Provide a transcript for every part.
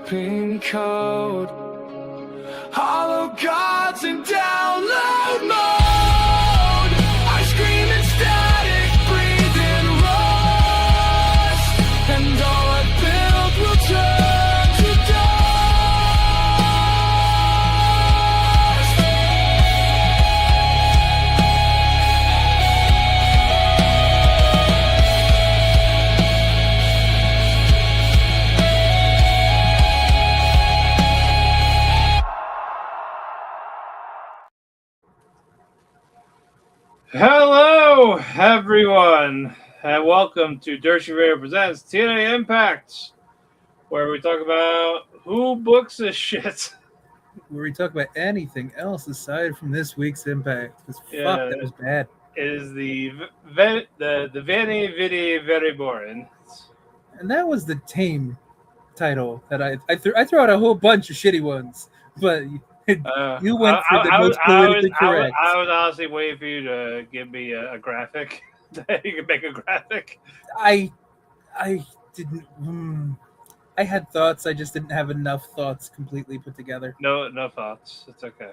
pin code. Hollow gods in download mode. I scream in static, breathe in rust, and all I built will turn to Hello, everyone, and welcome to Dirty Radio Presents TNA Impact, where we talk about who books this shit. Where we talk about anything else aside from this week's Impact. Because fuck, that was bad. It is the Veni, Vidi, very boring. And that was the tame title that I threw out a whole bunch of shitty ones, but you went for the most politically correct. I was honestly waiting for you to give me a graphic. You can make a graphic. I didn't. I had thoughts. I just didn't have enough thoughts completely put together. No thoughts. It's okay.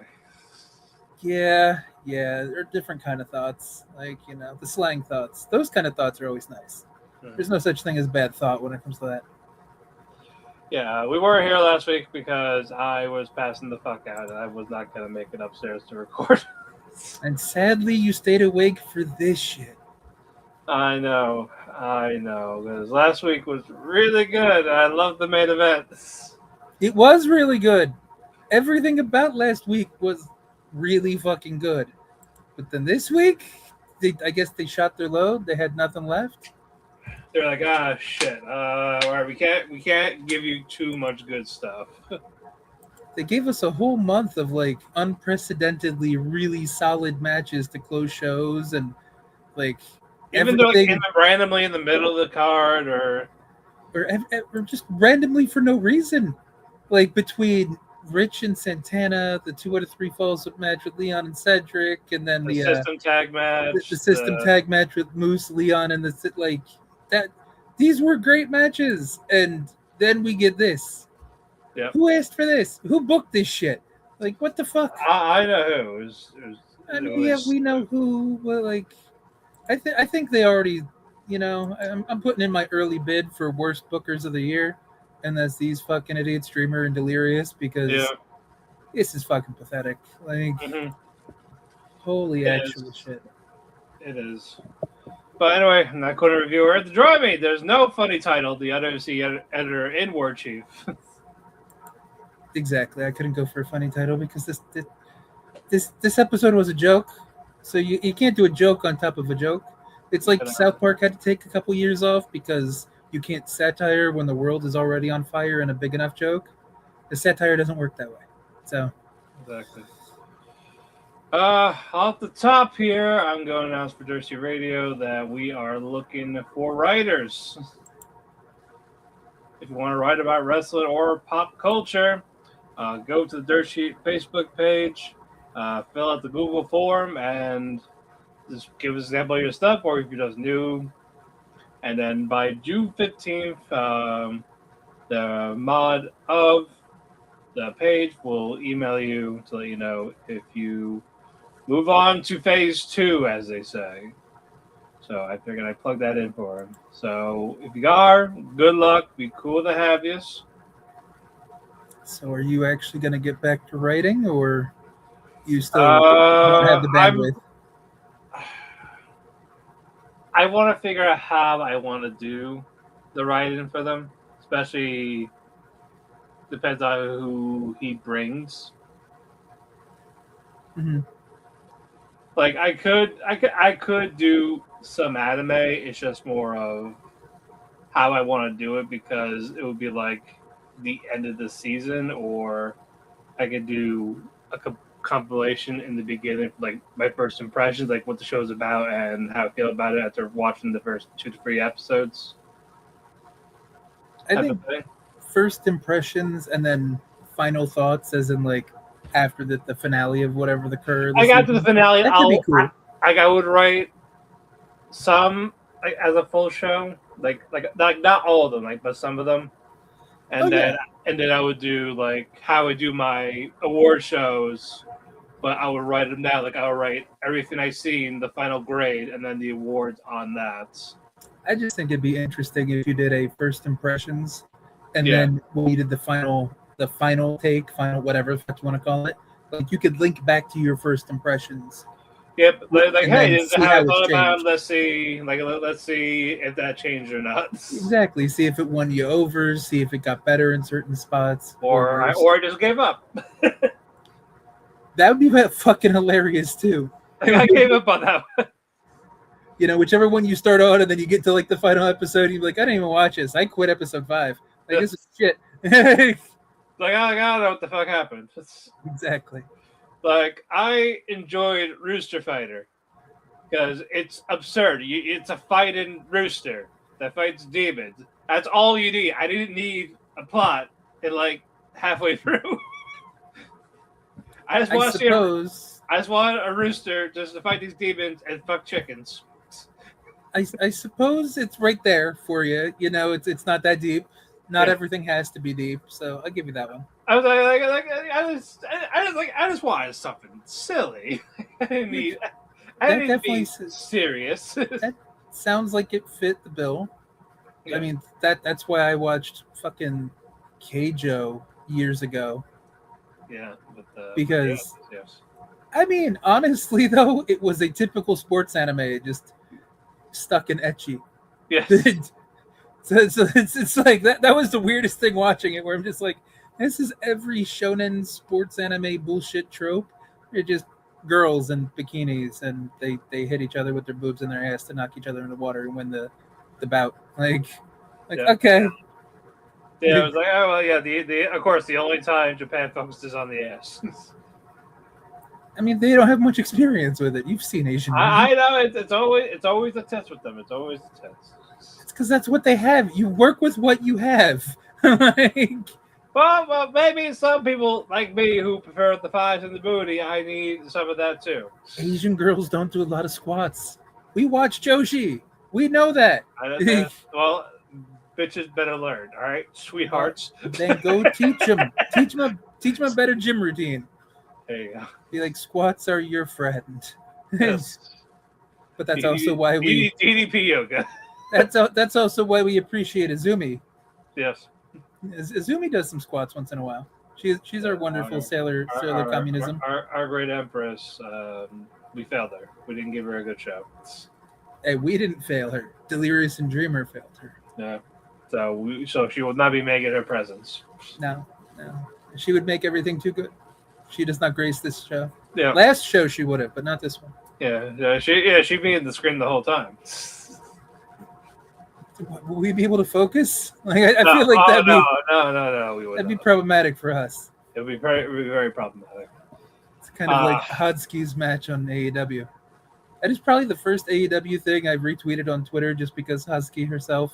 Yeah. There are different kind of thoughts, like the slang thoughts. Those kind of thoughts are always nice. There's no such thing as bad thought when it comes to that. Yeah, we weren't here last week because I was passing the fuck out and I was not going to make it upstairs to record. And sadly, you stayed awake for this shit. I know, because last week was really good. I loved the main event. It was really good. Everything about last week was really fucking good. But then this week, I guess they shot their load. They had nothing left. They're like, shit. All right, we can't give you too much good stuff. They gave us a whole month of like unprecedentedly really solid matches to close shows, and like even though it came randomly in the middle of the card, or just randomly for no reason, like between Rich and Santana, the 2 out of 3 falls match with Leon and Cedric, and then the system tag match, the system tag match with Moose, Leon, and that. These were great matches, and then we get this. Yeah. Who asked for this? Who booked this shit? Like, what the fuck? I know who. We know who. But like, I think they already. I'm putting in my early bid for worst bookers of the year, and that's these fucking idiots, Dreamer and Delirious, because this is fucking pathetic. Like, holy actual shit. It is. But anyway, I'm not going to reviewer. Draw me. There's no funny title. The WC editor in War Chief. Exactly. I couldn't go for a funny title because this episode was a joke. So you can't do a joke on top of a joke. It's like South Park had to take a couple years off because you can't satire when the world is already on fire in a big enough joke. The satire doesn't work that way. So exactly. Off the top here, I'm going to announce for Dirty Radio that we are looking for writers. If you want to write about wrestling or pop culture, go to the Dirt Sheet Facebook page, fill out the Google form, and just give us an example of your stuff, or if you're just new. And then by June 15th, the mod of the page will email you to let you know if you move on to phase 2, as they say. So I figured I'd plug that in for him. So if you are, good luck. Be cool to have you. So are you actually going to get back to writing, or you still don't have the bandwidth? I want to figure out how I want to do the writing for them, especially depends on who he brings. Mm-hmm. Like I could do some anime. It's just more of how I want to do it because it would be like the end of the season, or I could do a compilation in the beginning, like my first impressions, like what the show's about and how I feel about it after watching the first 2 to 3 episodes. I think first impressions and then final thoughts, as in like after the finale of whatever the curve. I got to the finale. That could be cool. I would write some as a full show, like not all of them, but some of them, and and then I would do like how I do my award shows, but I would write them down. Like I would write everything I seen, the final grade, and then the awards on that. I just think it'd be interesting if you did a first impressions, and Yeah. then when you did the final take, final whatever the fuck you want to call it, like you could link back to your first impressions. Yep. Like And hey, then this is see how how I it's thought about it. changed. Let's see if that changed or not. Exactly. See if it won you over. See if it got better in certain spots. Or worse. I just gave up. That would be fucking hilarious too. I gave up on that one. You know, whichever one you start on, and then you get to like the final episode, you're like, I didn't even watch this. I quit episode 5. Like this is shit. Like I don't know what the fuck happened. Exactly. Like I enjoyed Rooster Fighter because it's absurd. It's a fighting rooster that fights demons. That's all you need. I didn't need a plot in like halfway through. I just want a rooster just to fight these demons and fuck chickens. I suppose it's right there for you. You know, it's not that deep. Not everything has to be deep, so I'll give you that one. I was I just wanted something silly. I didn't need. I didn't be serious. That sounds like it fit the bill. Yeah. I mean, that's why I watched fucking Keijo years ago. Yeah, Because yes. I mean, honestly though, it was a typical sports anime, just stuck in ecchi. Yes. So it's like that was the weirdest thing watching it, where I'm just like, this is every shonen sports anime bullshit trope. They're just girls in bikinis and they hit each other with their boobs in their ass to knock each other in the water and win the bout. Like okay. Yeah, it was like, oh well, yeah. The of course the only time Japan focuses on the ass. I mean, they don't have much experience with it. You've seen Asian. I know it's always a test with them. It's always a test. It's because that's what they have. You work with what you have. Like, well, maybe some people like me who prefer the thighs and the booty. I need some of that too. Asian girls don't do a lot of squats. We watch Joshi. We know that. Well, bitches better learn. All right, sweethearts. Then go teach them. Teach them a better gym routine. There you go. Be like, squats are your friend. Yes. But that's also why we DDP yoga. That's also why we appreciate Azumi. Yes. Azumi does some squats once in a while. She's our wonderful sailor communism. Our great empress. We failed her. We didn't give her a good show. Hey, we didn't fail her. Delirious and Dreamer failed her. Yeah. So she will not be making her presence. No. She would make everything too good. She does not grace this show. Yeah. Last show she would have, but not this one. Yeah. She'd be in the screen the whole time. Will we be able to focus? Like I feel like that'd no. We would. That'd be problematic for us. It would be very problematic. It's kind of like Hudski's match on AEW. That is probably the first AEW thing I've retweeted on Twitter, just because Husky herself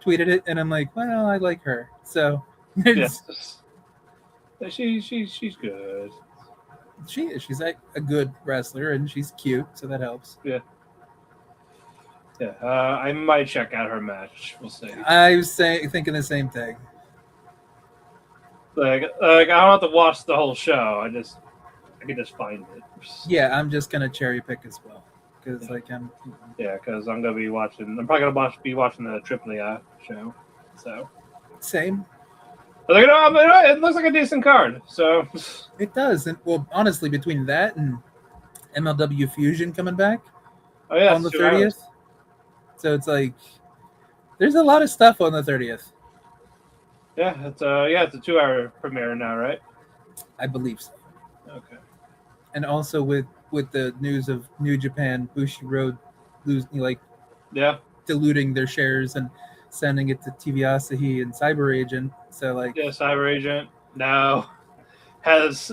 tweeted it, and I'm like, well, I like her, so yes. She's good. She's like a good wrestler, and she's cute, so that helps. Yeah. I might check out her match. We'll see. I was thinking the same thing. Like I don't have to watch the whole show. I can just find it. Yeah, I'm just gonna cherry pick as well, because because I'm gonna be watching. I'm probably gonna be watching the Triple A show. So same. But it looks like a decent card. So it does, and well, honestly, between that and MLW Fusion coming back on the 30th, so it's like there's a lot of stuff on the 30th. Yeah, it's a 2-hour premiere now, right? I believe so. Okay. And also with the news of New Japan, Bushiroad diluting their shares and sending it to TV Asahi and Cyber Agent. So Cyber Agent now has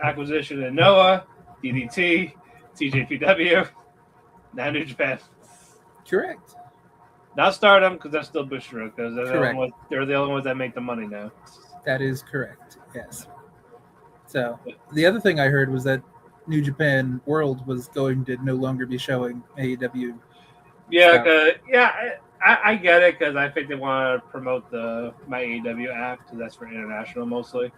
acquisition in Noah, DDT, TJPW, now New Japan. Correct. Not Stardom, because that's still Bushiroad, because they're the only ones that make the money now. That is correct. Yes. So the other thing I heard was that New Japan World was going to no longer be showing AEW. Yeah, I get it because I think they want to promote my AEW app because that's for international mostly.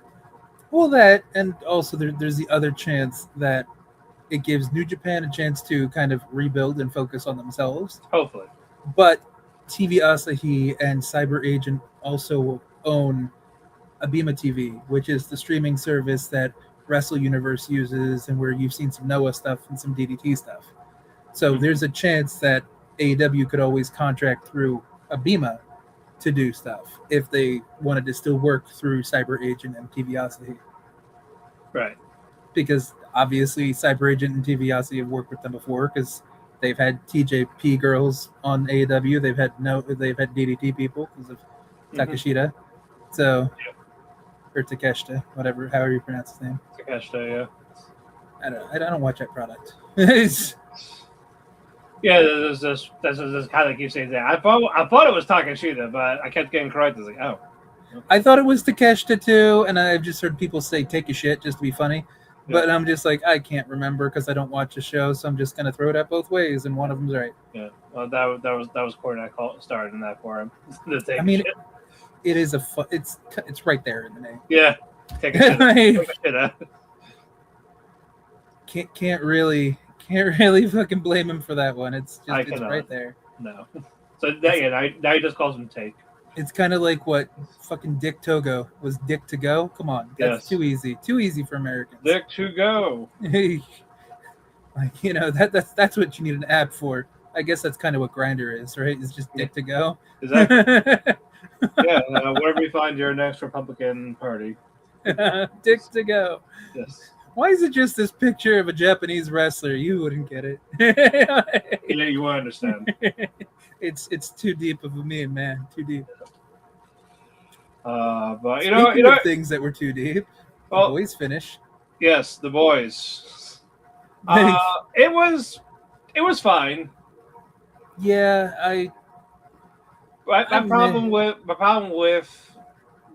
Well, that, and also there's the other chance that it gives New Japan a chance to kind of rebuild and focus on themselves. Hopefully. But TV Asahi and Cyber Agent also own Abima TV, which is the streaming service that Wrestle Universe uses and where you've seen some Noah stuff and some DDT stuff. So there's a chance that AEW could always contract through Abima to do stuff if they wanted to still work through Cyber Agent and TV Asahi. Right. Because obviously Cyber Agent and TV Asahi have worked with them before because they've had TJP girls on AEW. They've had DDT people because of Takeshita. So, or Takeshita, however you pronounce his name. Takeshita, yeah. I don't watch that product. Yeah, that's just kind of keep saying that. I thought it was Takeshita, but I kept getting corrected. I was like, oh. I thought it was Takeshita too, and I've just heard people say "take a shit" just to be funny. But I'm just like, I can't remember because I don't watch the show, so I'm just gonna throw it out both ways, and one of them's right. Yeah, well, that was Corey and I started in that for him. I mean, it is it's right there in the name. Yeah, take a shit. Take a shit out. Can't really fucking blame him for that one. It's right there. No. So now he just calls him Take. It's kind of like what fucking Dick Togo was Dick to go. Come on, that's too easy. Too easy for Americans. Dick to go. Like, that's what you need an app for. I guess that's kind of what Grindr is, right? It's just Dick to go. Exactly. Yeah. Where do we find your next Republican Party? Dick to go. Yes. Why is it just this picture of a Japanese wrestler? You wouldn't get it. Yeah, you won't understand. It's too deep of a meme, man. Too deep. But Speaking of things that were too deep. The boys finish. Yes, the boys. It was fine. Yeah, my problem with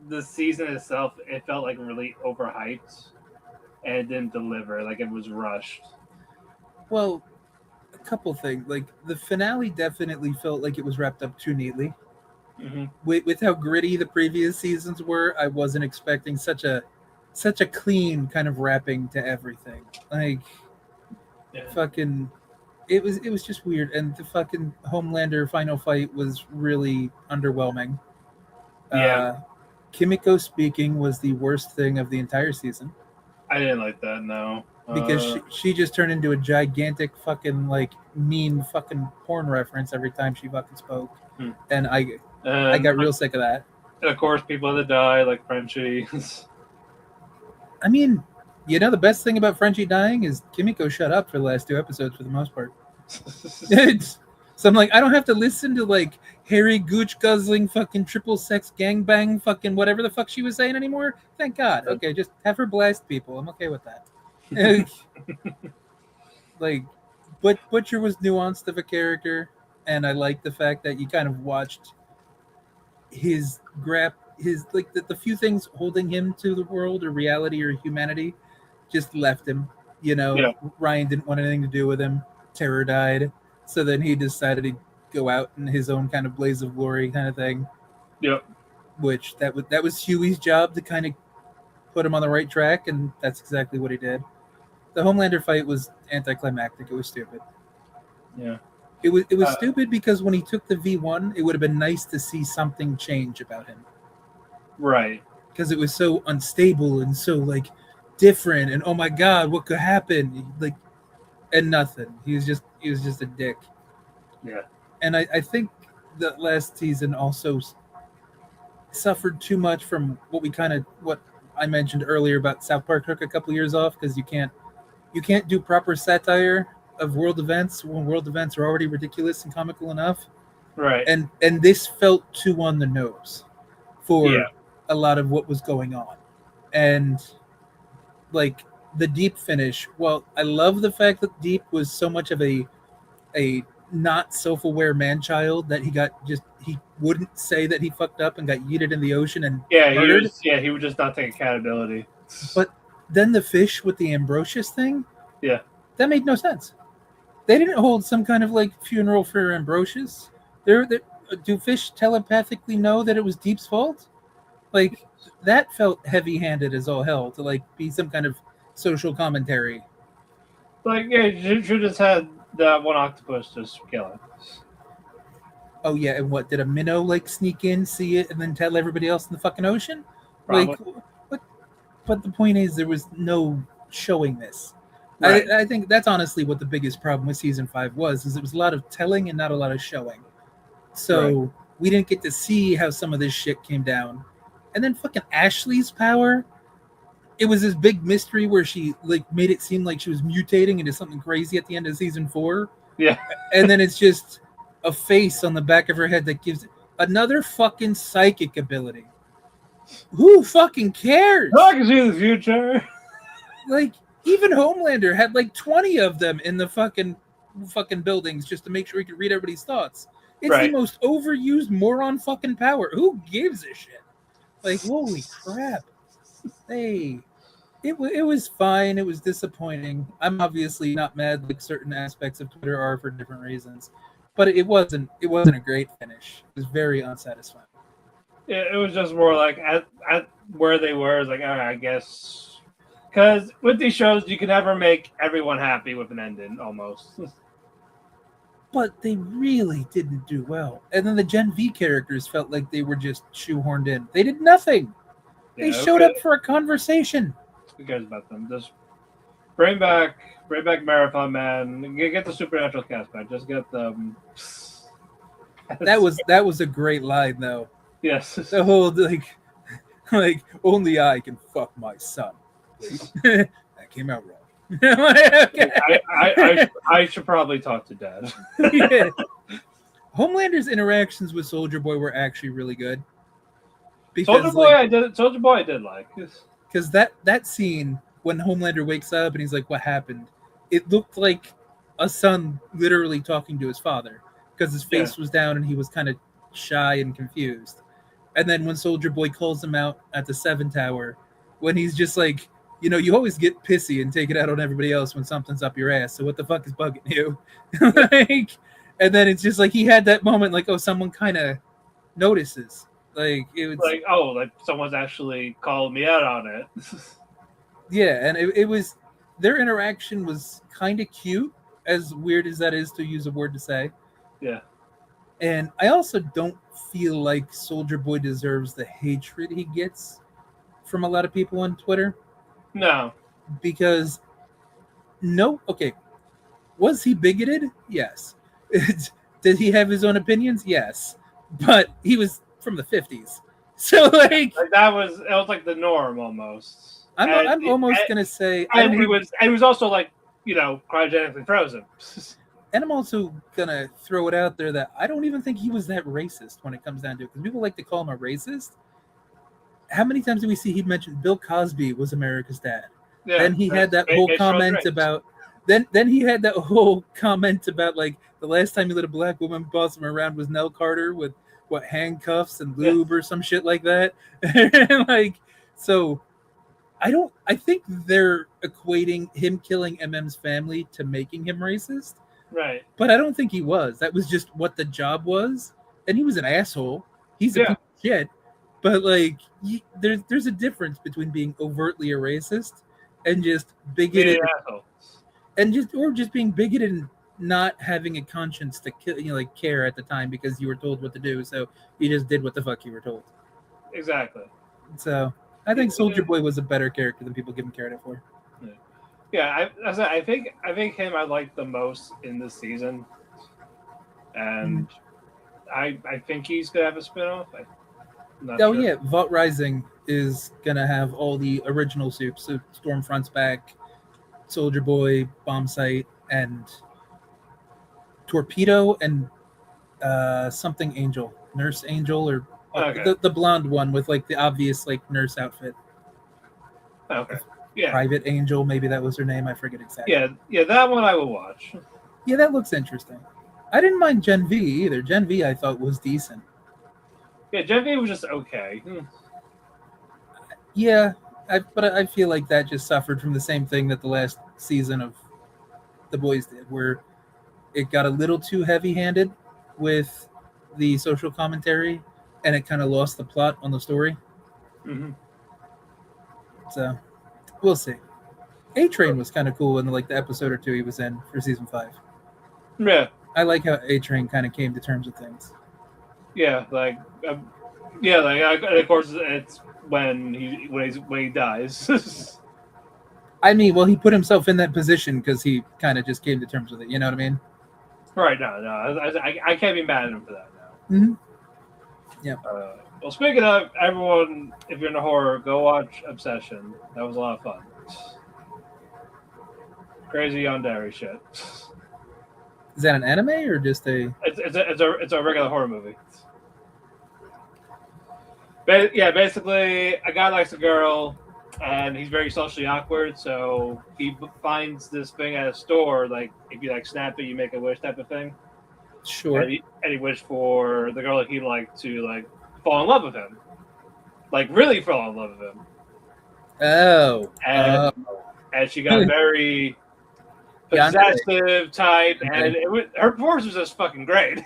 the season itself, it felt like really overhyped and it didn't deliver. Like it was rushed. Well, a couple things. Like the finale definitely felt like it was wrapped up too neatly. Mm-hmm. With how gritty the previous seasons were, I wasn't expecting such a clean kind of wrapping to everything. Like fucking it was just weird, and the fucking Homelander final fight was really underwhelming. Kimiko speaking was the worst thing of the entire season. I didn't like that, no. Because she just turned into a gigantic fucking like mean fucking porn reference every time she fucking spoke. And I got real sick of that. And of course, people that die, like Frenchie. I mean, the best thing about Frenchie dying is Kimiko shut up for the last 2 episodes for the most part. So I'm like, I don't have to listen to like hairy gooch guzzling fucking triple sex gangbang fucking whatever the fuck she was saying anymore. Thank God. Okay, just have her blast people. I'm okay with that. Like, but Butcher was nuanced of a character, and I like the fact that you kind of watched his like the few things holding him to the world or reality or humanity just left him. Ryan didn't want anything to do with him. Terror died, so then he decided to go out in his own kind of blaze of glory kind of thing. Yep. Which that was Huey's job to kind of put him on the right track, and that's exactly what he did. The Homelander fight was anticlimactic. It was stupid. Yeah. It was stupid because when he took the V1, it would have been nice to see something change about him. Right. Because it was so unstable and so like different, and oh my God, what could happen? Like, and nothing. He was just a dick. Yeah. And I think the last season also suffered too much from what I mentioned earlier about South Park took a couple years off because you can't do proper satire of world events when world events are already ridiculous and comical enough. Right. And this felt too on the nose for a lot of what was going on. And like the Deep finish, well, I love the fact that Deep was so much of a not self-aware man-child that he wouldn't say that he fucked up and got yeeted in the ocean and murdered. He would just not take accountability. But then the fish with the Ambrosius thing, that made no sense. They didn't hold some kind of like funeral for Ambrosius. do fish telepathically know that it was Deep's fault? Like, that felt heavy-handed as all hell to like be some kind of social commentary. Like, yeah, you should just had that one octopus just kill it. Oh yeah, and what did a minnow like sneak in, see it, and then tell everybody else in the fucking ocean? Probably. Like, what? But the point is, there was no showing this. Right. I think that's honestly what the biggest problem with season 5 was, is it was a lot of telling and not a lot of showing. So we didn't get to see how some of this shit came down. And then fucking Ashley's power, it was this big mystery where she like made it seem like she was mutating into something crazy at the end of season 4. Yeah. And then it's just a face on the back of her head that gives another fucking psychic ability. Who fucking cares? I can see the future. Like, even Homelander had like 20 of them in the fucking buildings just to make sure he could read everybody's thoughts. It's the most overused moron fucking power. Who gives a shit? Like, holy crap. Hey, it was fine. It was disappointing. I'm obviously not mad like certain aspects of Twitter are for different reasons. But it wasn't a great finish. It was very unsatisfying. Yeah, it was just more like at where they were. It's like, all right, I guess, because with these shows, you can never make everyone happy with an ending, almost. But they really didn't do well. And then the Gen V characters felt like they were just shoehorned in. They did nothing. They showed up for a conversation. Who cares about them? Just bring back Marathon Man. Get the Supernatural cast back. Just get them. That was a great line, though. Yes. The whole like only I can fuck my son. That came out wrong. Okay. I should probably talk to Dad. Yeah. Homelander's interactions with Soldier Boy were actually really good. Soldier Boy I did like. Because that scene when Homelander wakes up and he's like, "What happened?" It looked like a son literally talking to his father because his face was down and he was kind of shy and confused. And then when Soldier Boy calls him out at the 7 Tower, when he's just like, you know, you always get pissy and take it out on everybody else when something's up your ass. So what the fuck is bugging you? Like, and then it's just like he had that moment, like, oh, someone kind of notices. Like it was like, oh, like someone's actually called me out on it. Yeah, and it was their interaction was kind of cute, as weird as that is to use a word to say. Yeah. And I also don't feel like Soldier Boy deserves the hatred he gets from a lot of people on Twitter. No. Because was he bigoted? Yes. Did he have his own opinions? Yes. But he was from the 50s. So like that was like the norm almost. I'm almost gonna say he was also like, you know, cryogenically frozen. And I'm also gonna throw it out there that I don't even think he was that racist when it comes down to it. Because people like to call him a racist. How many times do we see he mentioned Bill Cosby was America's dad? Yeah, then he had that whole comment about then he had that whole comment about like the last time he let a black woman boss him around was Nell Carter with what handcuffs and lube or some shit like that. Like, so I think they're equating him killing MM's family to making him racist. Right. But I don't think he was. That was just what the job was. And he was an asshole. He's a piece of shit. But like there's a difference between being overtly a racist and just bigoted and just being bigoted and not having a conscience to kill, you know, like care at the time because you were told what to do, so you just did what the fuck you were told. Exactly. So I think Soldier Boy was a better character than people give him credit for. Yeah, I think him I liked the most in this season, and I think he's gonna have a spinoff. Yeah, Vault Rising is gonna have all the original soups. So Stormfront's back, Soldier Boy, Bombsight, and Torpedo, and something Angel, Nurse Angel, or the blonde one with like the obvious like nurse outfit. Okay. Yeah. Private Angel, maybe that was her name. I forget exactly. Yeah, that one I will watch. Yeah, that looks interesting. I didn't mind Gen V either. Gen V I thought was decent. Yeah, Gen V was just okay. Yeah, but I feel like that just suffered from the same thing that the last season of The Boys did, where it got a little too heavy-handed with the social commentary, and it kind of lost the plot on the story. Mm-hmm. So we'll see. A Train was kind of cool in like the episode or two he was in for season 5. Yeah, I like how A Train kind of came to terms with things. yeah, like, and of course it's when he dies. I mean, well, he put himself in that position because he kind of just came to terms with it. You know what I mean? Right? No, I can't be mad at him for that now. Mm-hmm. Yeah. Well, speaking of everyone, if you're into horror, go watch Obsession. That was a lot of fun. Crazy yandere shit. Is that an anime or just a? It's a regular horror movie. But yeah, basically, a guy likes a girl, and he's very socially awkward. So he finds this thing at a store, like if you like snap it, you make a wish type of thing. Sure. And he wished for the girl that he liked to like fall in love with him, like really fall in love with him. Oh. And she got very possessive type, and her performance was just fucking great.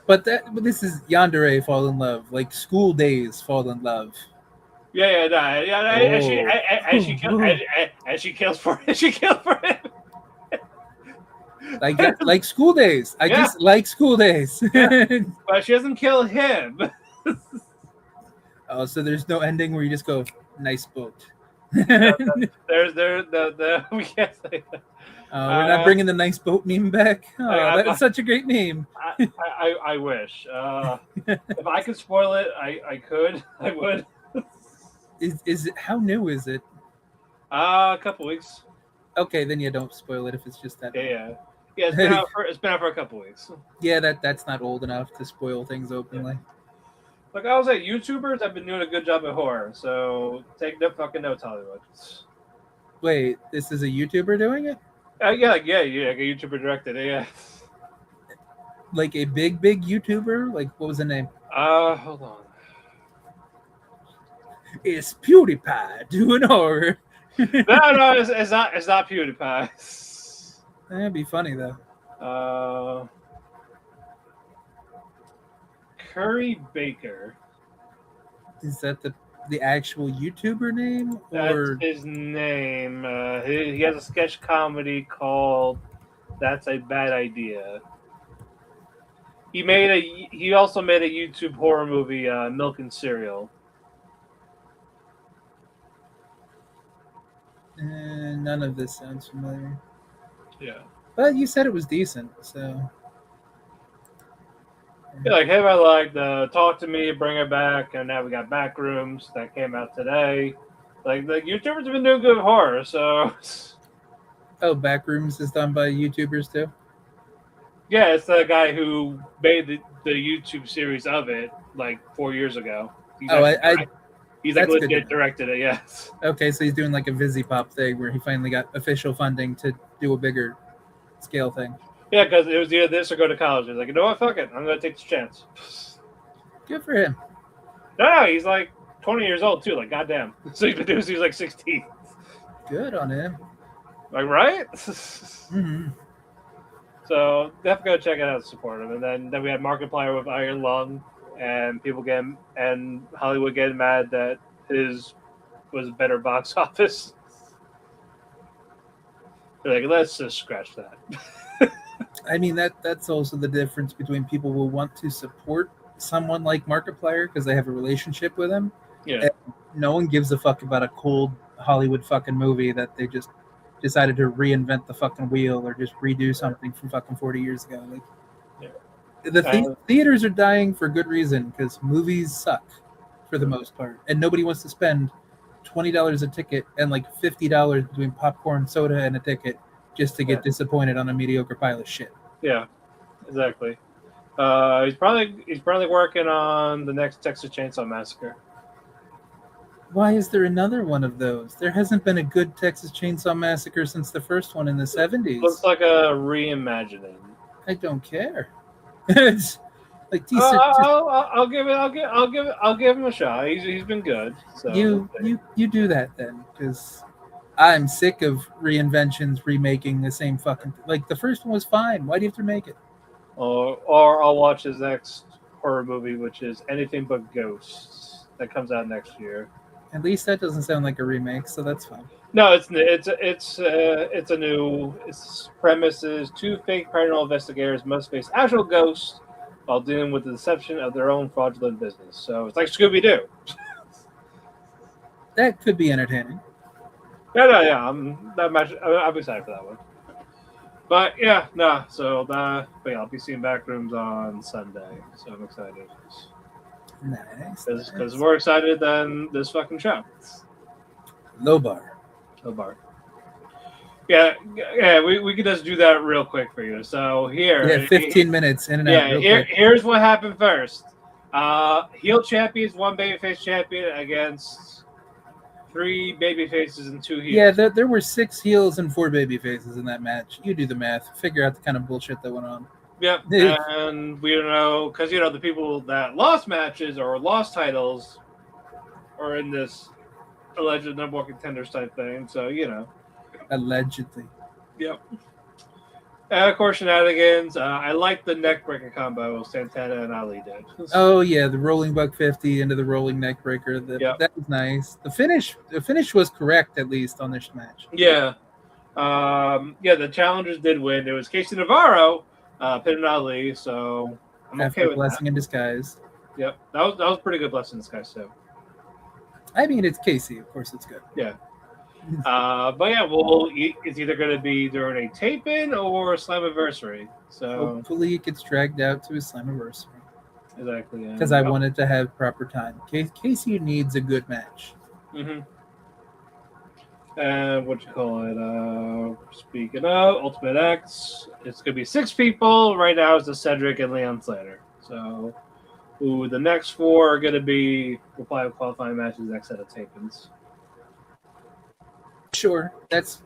But this is yandere fall in love, like school days fall in love. And she kills for it. She kills for it. Like school days. I just like school days. But she doesn't kill him. Oh, so there's no ending where you just go, nice boat. There's we can't say that. We're not bringing the nice boat meme back. Oh, that was such a great meme. I wish. If I could spoil it, I could. I would. Is it? How new is it? A couple weeks. Okay, then you don't spoil it if it's just that. Yeah. It's been out for a couple weeks. Yeah, that's not old enough to spoil things openly. Like I was saying, YouTubers have been doing a good job at horror, so take no fucking notes, Hollywood. Wait, this is a YouTuber doing it? Yeah, like a YouTuber directed it, yeah. Like a big YouTuber? Like, what was the name? Hold on. It's PewDiePie doing horror. No, it's not PewDiePie. That'd be funny though. Curry Baker. Is that the actual YouTuber name? Or... That's his name. He has a sketch comedy called "That's a Bad Idea." He also made a YouTube horror movie, Milk and Cereal. None of this sounds familiar. Yeah. But you said it was decent, so. Yeah, like him, I like the Talk to Me, Bring It Back, and now we got Backrooms that came out today. Like the YouTubers have been doing good horror, so. Oh, Backrooms is done by YouTubers too? Yeah, it's the guy who made the YouTube series of it like 4 years ago. He's like legit directed it, yes. Okay, so he's doing like a VisiPop thing where he finally got official funding to do a bigger scale thing. Yeah, because it was either this or go to college. He's like, you know what, fuck it, I'm going to take this chance. Good for him. No, he's like 20 years old too, like goddamn. So he's been doing since he was like 16. Good on him. Like, right? Mm-hmm. So definitely go check it out and support him. And then we had Markiplier with Iron Lung, and Hollywood getting mad that his was better box office. They're like, let's just scratch that. I mean, that's also the difference between people who want to support someone like Markiplier because they have a relationship with him. Yeah. And no one gives a fuck about a cold Hollywood fucking movie that they just decided to reinvent the fucking wheel or just redo something from fucking 40 years ago. Like, the theaters are dying for good reason because movies suck for the most part, and nobody wants to spend $20 a ticket and like $50 between popcorn, soda, and a ticket just to get disappointed on a mediocre pile of shit. Yeah, exactly. He's probably working on the next Texas Chainsaw Massacre. Why is there another one of those? There hasn't been a good Texas Chainsaw Massacre since the first one in the 70s. Looks like a reimagining. I don't care. It's like decent. I'll give him a shot. He's been good. So you do that then, because I'm sick of reinventions remaking the same fucking like the first one was fine. Why do you have to remake it? or I'll watch his next horror movie, which is Anything But Ghosts, that comes out next year. At least that doesn't sound like a remake, so that's fine. No, it's a new. Its premise is two fake paranormal investigators must face actual ghosts while dealing with the deception of their own fraudulent business. So it's like Scooby Doo. That could be entertaining. Yeah. I'm excited for that one. But yeah, no. So but yeah, I'll be seeing Backrooms on Sunday, so I'm excited. Nice. Because we're excited than this fucking show. Low bar. Yeah. We could just do that real quick for you. So here, 15 minutes in and out. Real quick. Here's what happened first. Heel champions, one babyface champion against 3 baby faces and 2 heels. Yeah, there were 6 heels and 4 baby faces in that match. You do the math. Figure out the kind of bullshit that went on. Yep, and we don't know because the people that lost matches or lost titles are in this alleged number 1 contenders type thing. So Allegedly. Yep. And of course, shenanigans. I like the neck breaker combo Santana and Ali did. Oh yeah, the rolling buck 50 into the rolling neck breaker. That was nice. The finish was correct at least on this match. Yeah. The challengers did win. It was Casey Navarro. Pinning Ali, so I'm okay with blessing that. in disguise. Yep, that was pretty good blessing in disguise too. I mean, it's Casey, of course, it's good. Yeah, but yeah, it's either going to be during a tape-in or a Slammiversary. So hopefully, it gets dragged out to a Slammiversary. Exactly. Because I wanted to have proper time. Casey needs a good match. Mm-hmm. And speaking of Ultimate X, it's going to be 6 people. Right now it's the Cedric and Leon Slater. So, the next 4 are going to be, we'll probably have qualifying matches next set of tapings. Sure. That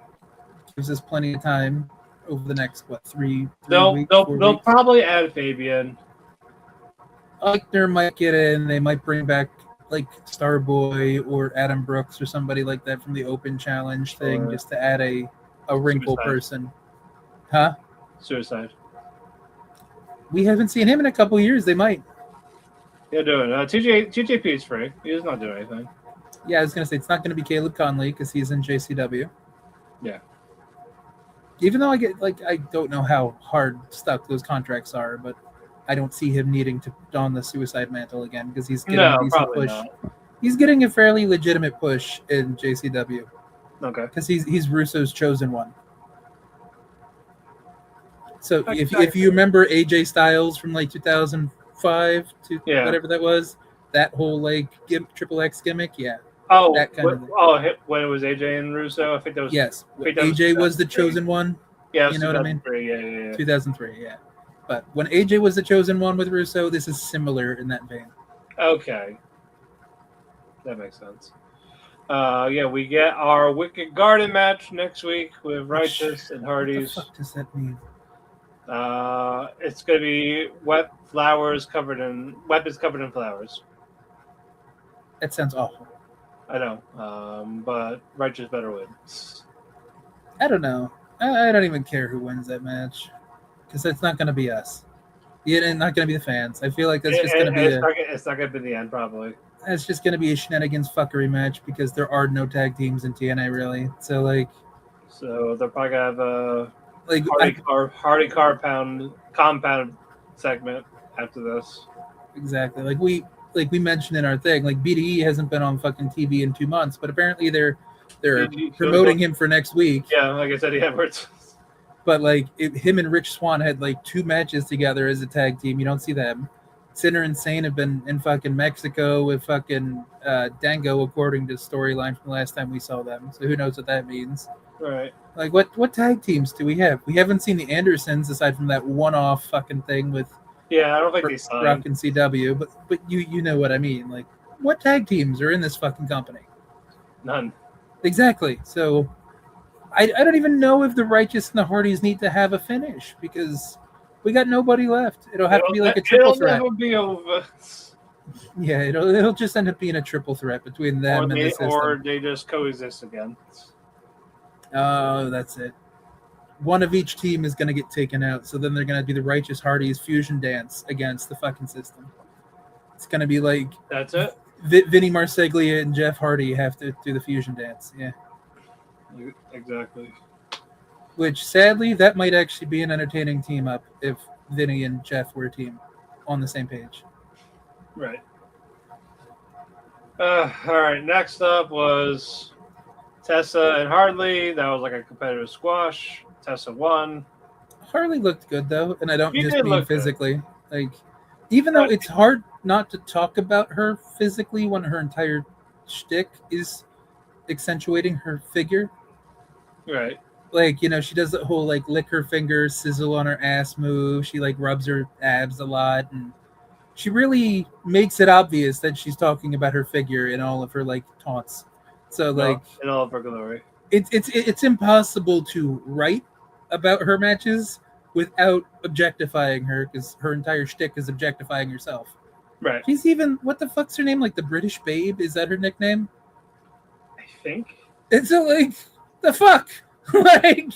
gives us plenty of time over the next, 3 weeks? They'll probably add Fabian. Aichner might get in. They might bring back like Starboy or Adam Brooks or somebody like that from the Open Challenge thing, just to add a wrinkle person. Huh? Suicide. We haven't seen him in a couple years. They might. Yeah, doing TJP is free. He's not doing anything. Yeah, I was gonna say it's not gonna be Caleb Conley because he's in JCW. Yeah. Even though I don't know how hard stuck those contracts are, but I don't see him needing to don the suicide mantle again because he's getting a decent push. Not. He's getting a fairly legitimate push in JCW. Okay. Because he's Russo's chosen one. So if you remember AJ Styles from like 2005 to whatever that was, that whole like triple X gimmick, Oh, that kind of thing. When it was AJ and Russo, I think that was AJ was the chosen one. Yeah, you know what I mean. Yeah. 2003, yeah. But when AJ was the chosen one with Russo, this is similar in that vein. Okay. That makes sense. We get our Wicked Garden match next week with Righteous and Hardys. What the fuck does that mean? It's going to be weapons covered in flowers. That sounds awful. I know. But Righteous better win. I don't know. I don't even care who wins that match. Because it's not going to be us. It's not going to be the fans. I feel like that's just going to be it's not going to be the end, probably. It's just going to be a shenanigans fuckery match because there are no tag teams in TNA, really. So they're probably going to have a Hardy compound segment after this. Exactly. Like we mentioned in our thing, like BDE hasn't been on fucking TV in 2 months, but apparently they're promoting him for next week. Yeah, like I said, he Edwards. But him and Rich Swann had 2 matches together as a tag team. You don't see them. Sinner and Sane have been in fucking Mexico with fucking Dango, according to storyline from the last time we saw them. So who knows what that means? Right. What tag teams do we have? We haven't seen the Andersons aside from that one-off fucking thing with. Yeah, I don't think they signed. Rock and CW, but you know what I mean. What tag teams are in this fucking company? None. Exactly. So. I don't even know if the Righteous and the Hardys need to have a finish because we got nobody left. It'll have to be like a triple threat. It'll never be over. Yeah, it'll just end up being a triple threat between them or they just coexist again. Oh, that's it. one of each team is going to get taken out. So then they're going to do the Righteous Hardys fusion dance against the fucking system. It's going to be like That's it. Vinny Marseglia and Jeff Hardy have to do the fusion dance. Yeah. Exactly. Which, sadly, that might actually be an entertaining team up if Vinny and Jeff were a team on the same page. Right. All right. Next up was Tessa and Harley. That was like a competitive squash. Tessa won. Harley looked good, though, and I don't She just did mean look physically. Like, even though it's hard not to talk about her physically when her entire shtick is accentuating her figure. Right. Like, you know, she does the whole, like, lick her fingers, sizzle on her ass move. She, like, rubs her abs a lot. And she really makes it obvious that she's talking about her figure in all of her, like, taunts. So, like... in all of her glory. It's impossible to write about her matches without objectifying her, because her entire shtick is objectifying herself. Right. She's even... What the fuck's her name? Like, the British Babe? Is that her nickname? I think. And so, like, the fuck? like,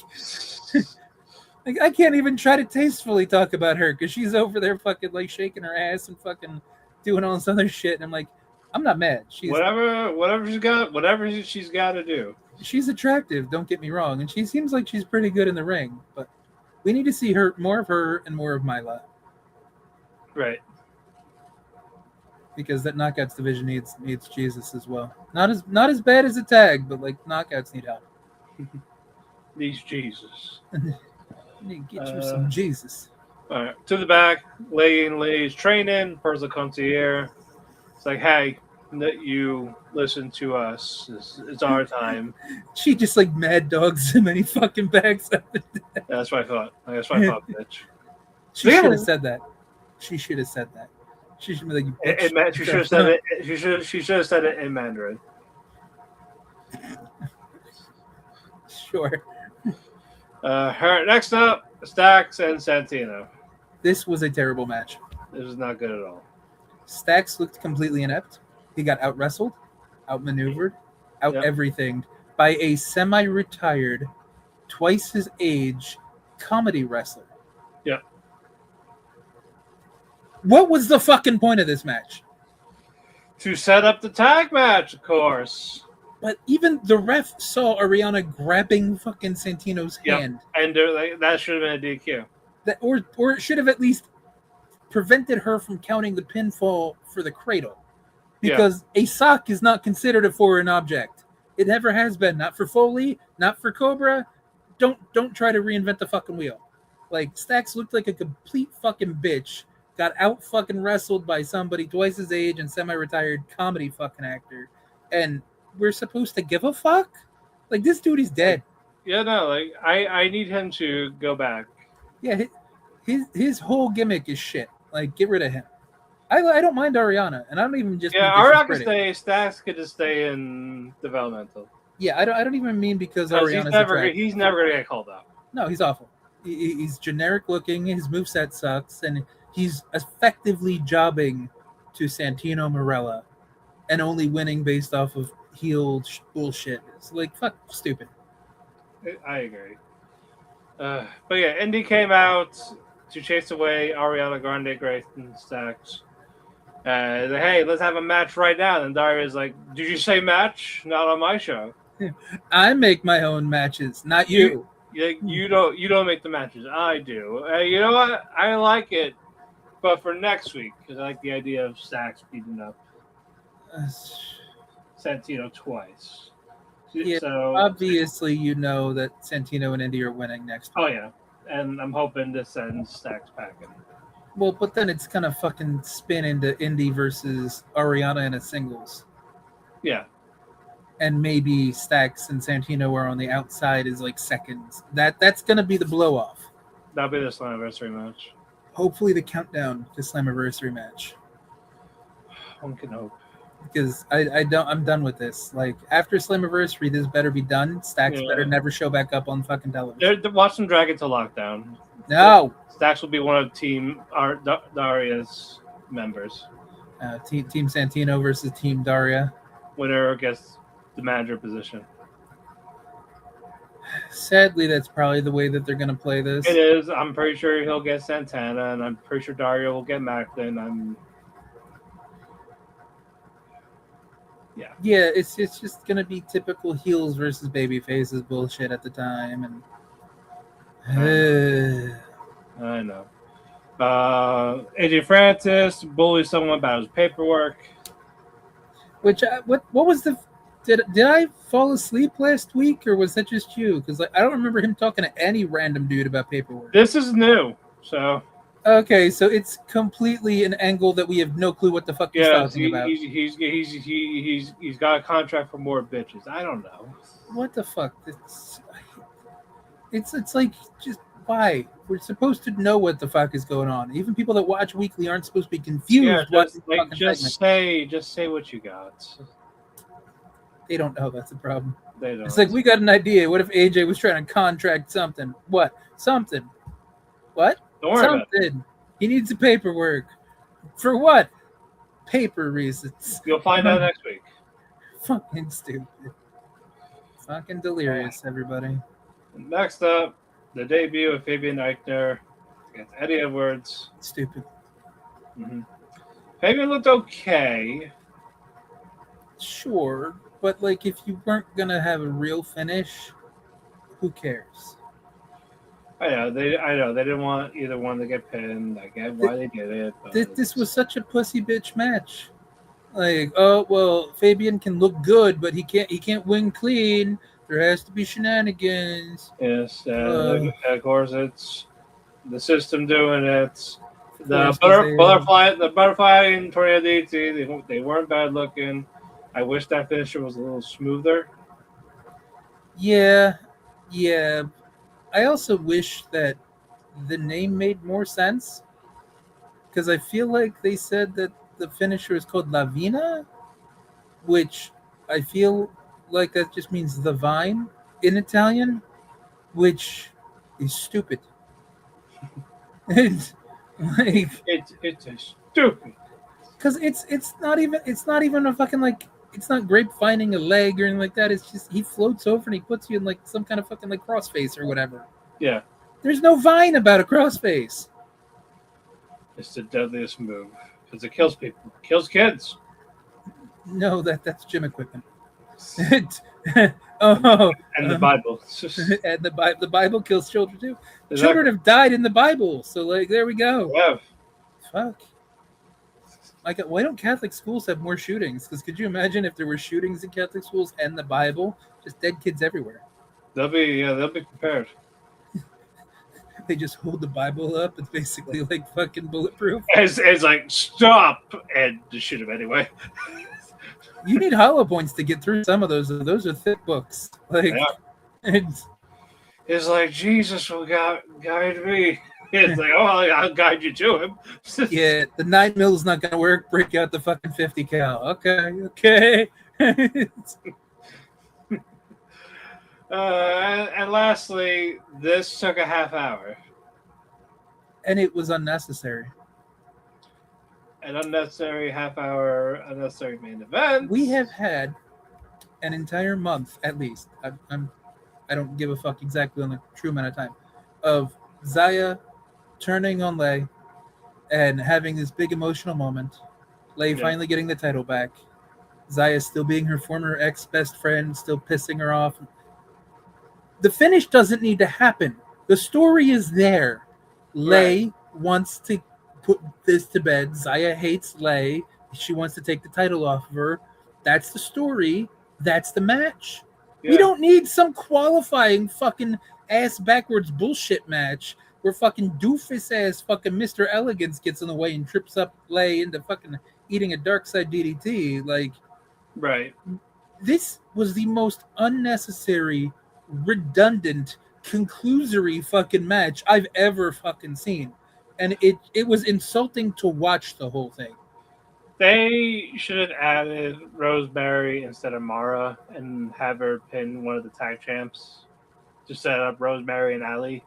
I can't even try to tastefully talk about her because she's over there fucking like shaking her ass and fucking doing all this other shit. And I'm like, I'm not mad. She's whatever she's got to do. She's attractive. Don't get me wrong, and she seems like she's pretty good in the ring. But we need to see more of her and more of Myla. Right. Because that knockouts division needs Jesus as well. Not as bad as a tag, but like knockouts need help. Needs Jesus. Need to get you some Jesus. All right, to the back, Lee's training, personal concierge. It's like, hey, you listen to us. It's our time. She just like mad dogs him and he fucking backs up. That's what I thought. Bitch. She should have said that. She should have said that. She should be like, you bitch. She should have said it. She should have said it in Mandarin. Sure. Next up, Stax and Santino. This was a terrible match. This was not good at all. Stax looked completely inept. He got out-wrestled, out-maneuvered, out-everything by a semi-retired, twice his age comedy wrestler. Yep. What was the fucking point of this match? To set up the tag match, of course. But even the ref saw Ariana grabbing fucking Santino's hand. And that should have been a DQ. Or it should have at least prevented her from counting the pinfall for the cradle. Because a sock is not considered a foreign object. It never has been. Not for Foley, not for Cobra. Don't try to reinvent the fucking wheel. Like, Stax looked like a complete fucking bitch. Got out fucking wrestled by somebody twice his age and semi-retired comedy fucking actor. And we're supposed to give a fuck? Like, this dude is dead. Yeah, no, like, I need him to go back. Yeah, his whole gimmick is shit. Like, get rid of him. I don't mind Ariana, and I don't even just... Yeah, Ariana can stay, Stax could just stay in developmental. Yeah, I don't even mean because Ariana's attractive. He's never going to get called out. No, he's awful. He's generic looking, his moveset sucks, and he's effectively jobbing to Santino Marella and only winning based off of heel bullshit. It's like, fuck, stupid. I agree. But yeah, Indy came out to chase away Ariana Grande, Grace, and Stax. Hey, let's have a match right now. And Daria's like, did you say match? Not on my show. I make my own matches, not you. You don't make the matches. I do. You know what? I like it, but for next week, because I like the idea of Stax beating up Santino twice. Yeah, so obviously you know that Santino and Indy are winning next week. Oh yeah, and I'm hoping this sends Stax packing. Well, but then it's gonna fucking spin into Indy versus Ariana in a singles. Yeah. And maybe Stax and Santino are on the outside as like seconds. That's gonna be the blow off. That'll be the Slammiversary match. Hopefully the countdown to Slammiversary match. One can hope. Because I'm done with this. Like, after Slammiversary, this better be done. Stax better never show back up on fucking television. Watch them drag it to lockdown. No. Stax will be one of Team Daria's members. Team Santino versus Team Daria. Winner gets the manager position. Sadly, that's probably the way that they're going to play this. It is. I'm pretty sure he'll get Santana, and I'm pretty sure Dario will get Macklin. Yeah, it's just going to be typical heels versus baby faces bullshit at the time. And I know. AJ Francis bullies someone about his paperwork. Which what was the did I fall asleep last week, or was that just you? Because I don't remember him talking to any random dude about paperwork. This is new, so okay, so it's completely an angle that we have no clue what the fuck he's talking about. He's got a contract for more bitches. I don't know. What the fuck? It's like, just why? We're supposed to know what the fuck is going on. Even people that watch weekly aren't supposed to be confused. Just say what you got. They don't know. That's the problem. They don't. It's like, we got an idea. What if AJ was trying to contract something? What? Something. What? Don't worry about it. Something. He needs the paperwork. For what? Paper reasons. You'll find out next week. Fucking stupid. Fucking delirious, everybody. Next up, the debut of Fabian Aichner against Eddie Edwards. Stupid. Mm-hmm. Fabian looked okay. Sure, but like, if you weren't gonna have a real finish, who cares? I know they didn't want either one to get pinned. I get why they did it. But This was such a pussy bitch match. Like, oh well, Fabian can look good, but he can't win clean. There has to be shenanigans. Yes, of course it's the system doing it. The butterfly and Tornado DT, they weren't bad looking. I wish that finisher was a little smoother. Yeah. I also wish that the name made more sense, because I feel like they said that the finisher is called La Vina, which I feel like that just means the vine in Italian, which is stupid. It's like, it's stupid, because it's not even a fucking, like, it's not grapevining a leg or anything like that. It's just he floats over and he puts you in like some kind of fucking like crossface or whatever. Yeah. There's no vine about a crossface. It's the deadliest move because it kills people, kills kids. No, that's gym equipment. And the Bible. And the Bible kills children too. Exactly. Children have died in the Bible, so like there we go. Yeah. Fuck. Like, why don't Catholic schools have more shootings? Because could you imagine if there were shootings in Catholic schools and the Bible? Just dead kids everywhere. They'll be prepared. They just hold the Bible up. It's basically like fucking bulletproof. It's like, stop, and just shoot him anyway. You need hollow points to get through some of those. Those are thick books. Like, yeah. It's like, Jesus will guide me. It's like, oh, I'll guide you to him. Yeah, the 9mm is not going to work. Break out the fucking 50 cal. Okay. And lastly, this took a half hour. And it was unnecessary. An unnecessary half hour, unnecessary main event. We have had an entire month, at least. I don't give a fuck exactly on the true amount of time, of Zaya turning on Lay and having this big emotional moment. Lay finally getting the title back. Zaya still being her former ex-best friend, still pissing her off. The finish doesn't need to happen. The story is there. Lay wants to put this to bed. Zaya hates Lay. She wants to take the title off of her. That's the story. That's the match. Yeah. We don't need some qualifying fucking ass backwards bullshit match where fucking doofus ass fucking Mr. Elegance gets in the way and trips up Lay into fucking eating a dark side DDT. Like, right. This was the most unnecessary, redundant, conclusory fucking match I've ever fucking seen. And it was insulting to watch the whole thing. They should have added Rosemary instead of Mara and have her pin one of the tag champs to set up Rosemary and Ali.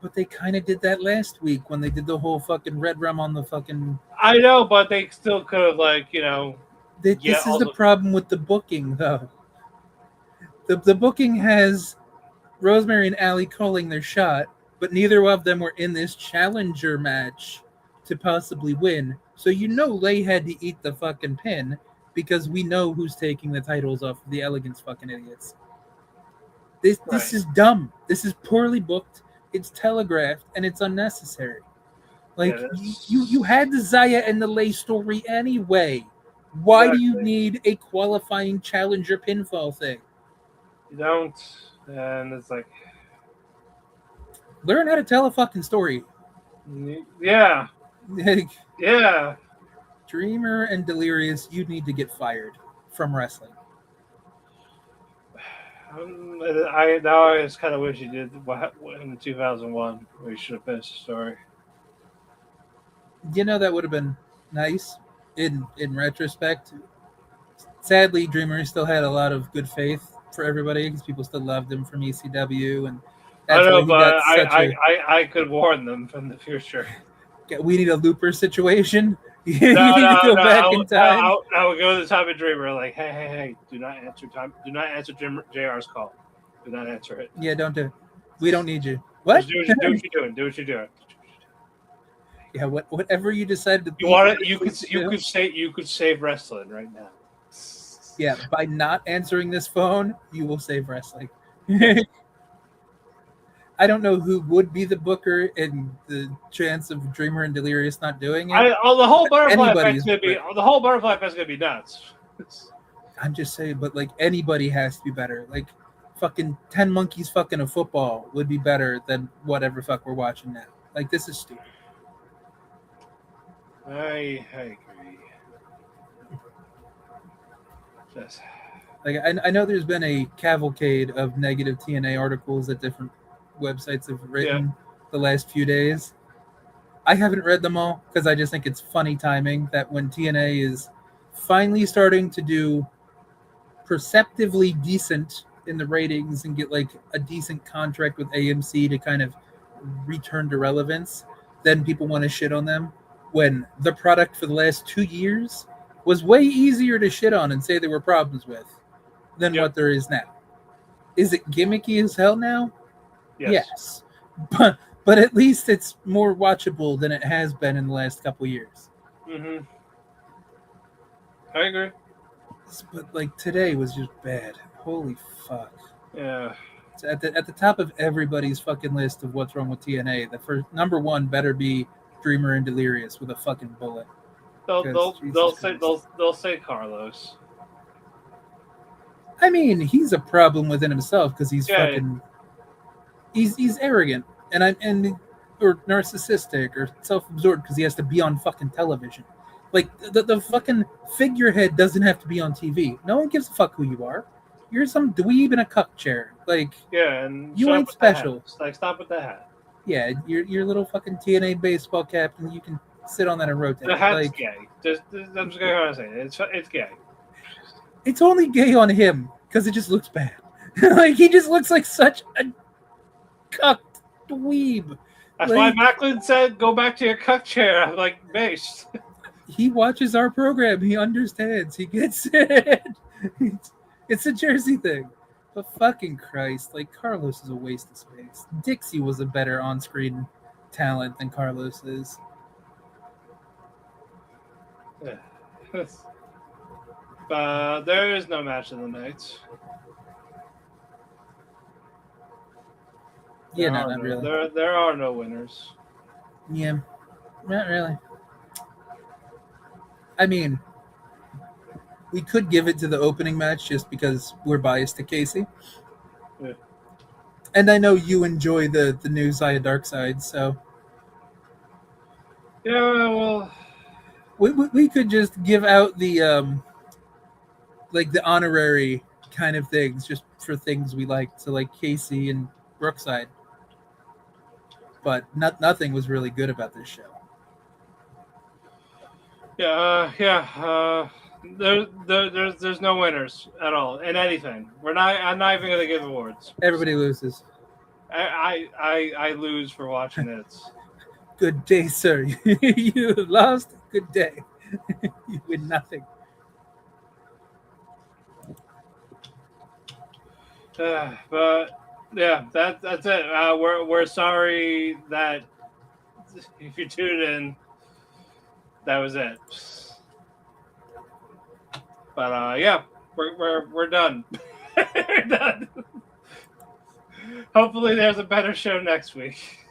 But they kind of did that last week when they did the whole fucking red rum on the fucking... I know, but they still could have, like, you know... This is the problem with the booking, though. The booking has Rosemary and Allie calling their shot, but neither of them were in this challenger match to possibly win. So you know they had to eat the fucking pin because we know who's taking the titles off of the Elegance fucking idiots. This is dumb. This is poorly booked. It's telegraphed and it's unnecessary. Like you had the Zaya and the Lay story anyway. Why do you need a qualifying challenger pinfall thing? You don't, and it's like learn how to tell a fucking story. Yeah. Like, yeah. Dreamer and Delirious, you need to get fired from wrestling. I just kind of wish you did in 2001. We should have finished the story. You know, that would have been nice in retrospect. Sadly, Dreamer still had a lot of good faith for everybody because people still loved him from ECW, and that's I know, but I could warn them from the future. We need a looper situation. No, go back in time. I would go to the top of Dreamer, like, hey, do not answer JR's call. Do not answer it. Yeah, don't do it. We don't need you. What? Do what you're doing. Do what you're doing. Yeah, whatever you decide to. You want it? You could save wrestling right now. Yeah, by not answering this phone, you will save wrestling. I don't know who would be the booker and the chance of Dreamer and Delirious not doing it. The whole butterfly effect is gonna be nuts. I'm just saying, but like anybody has to be better. Like fucking 10 monkeys fucking a football would be better than whatever fuck we're watching now. Like this is stupid. I agree. Just like I know there's been a cavalcade of negative TNA articles that different websites have written the last few days. I haven't read them all because I just think it's funny timing that when TNA is finally starting to do perceptively decent in the ratings and get like a decent contract with AMC to kind of return to relevance, then people want to shit on them when the product for the last 2 years was way easier to shit on and say there were problems with than what there is now. Is it gimmicky as hell now? Yes. But at least it's more watchable than it has been in the last couple of years. Mm-hmm. I agree. But like today was just bad. Holy fuck. Yeah. It's at the top of everybody's fucking list of what's wrong with TNA. The first number one better be Dreamer and Delirious with a fucking bullet. They'll say Carlos. I mean, he's a problem within himself because he's fucking. He's arrogant or narcissistic or self-absorbed because he has to be on fucking television. Like the fucking figurehead doesn't have to be on TV. No one gives a fuck who you are. You're some dweeb in a cuck chair. Like and you ain't special. Like stop with the hat. Yeah, you're a little fucking TNA baseball captain. You can sit on that and rotate. The hat's gay. I'm just gonna say it's gay. It's only gay on him because it just looks bad. Like he just looks like such a cucked dweeb. That's why Macklin said, "Go back to your cuck chair." I'm like, base. He watches our program. He understands. He gets it. It's a Jersey thing. But fucking Christ, like Carlos is a waste of space. Dixie was a better on-screen talent than Carlos is. Yeah. There is no match in the night. Yeah, not really. There are no winners. Yeah, not really. I mean, we could give it to the opening match just because we're biased to Casey. Yeah. And I know you enjoy the new Zaya Dark Side, so. Yeah, well. We could just give out the like the honorary kind of things just for things we like. So like Casey and Brookside. But nothing was really good about this show. There's no winners at all in anything. I'm not even gonna give awards. Everybody loses. I lose for watching it. Good day, sir. You lost. Good day. You win nothing. But Yeah, that's it. We're sorry that if you tuned in, that was it. But yeah, we're done. We're done. Hopefully, there's a better show next week.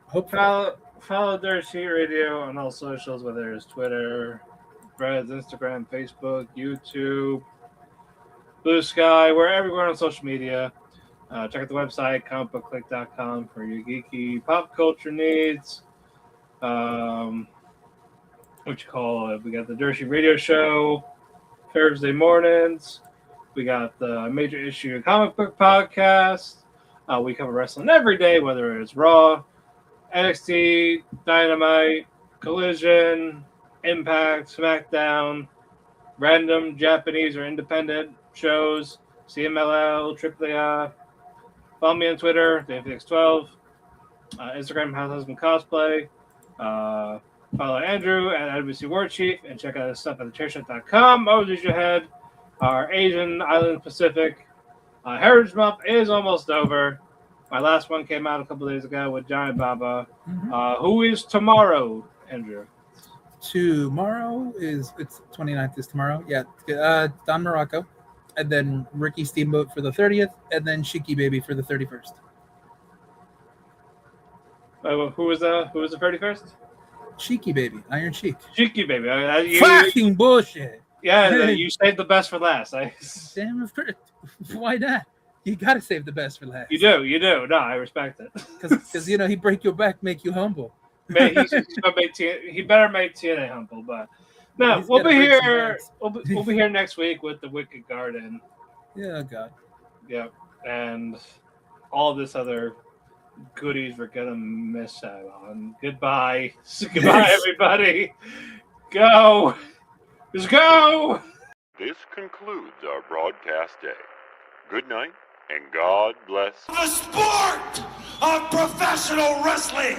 Hopefully. Follow Dirt Sheet Radio on all socials, whether it's Twitter, Threads, Instagram, Facebook, YouTube, Blue Sky. We're everywhere on social media. Check out the website, comicbookclick.com, for your geeky pop culture needs. What you call it? We got the Dirt Sheet Radio Show Thursday mornings. We got the Major Issue Comic Book Podcast. We cover wrestling every day, whether it's Raw, NXT, Dynamite, Collision, Impact, SmackDown, random Japanese or independent shows, CMLL, AAA. Follow me on Twitter, DaveX12, Instagram, House Husband Cosplay. Follow Andrew at NBC War Chief and check out his stuff at thechairshot.com. Always use your head. Our Asian Island Pacific Heritage Month is almost over. My last one came out a couple days ago with Giant Baba. Who is tomorrow, Andrew? Tomorrow it's 29th is tomorrow. Yeah, Don Morocco, and then Ricky Steamboat for the 30th, and then Shiki Baby for the 31st. Who was the 31st? Shiki Baby, Iron Sheik. Shiki Baby. Fucking bullshit. Yeah, you saved the best for last. Damn, why not? You gotta save the best for last. You do. No, I respect it. Because he break your back, make you humble. Man, he better make TNA humble, but no, we'll be here. We'll be here next week with the Wicked Garden. Yeah, God. Yep, and all this other goodies we're gonna miss out on. Goodbye, everybody. Go, just go. This concludes our broadcast day. Good night, and God bless The sport of professional wrestling.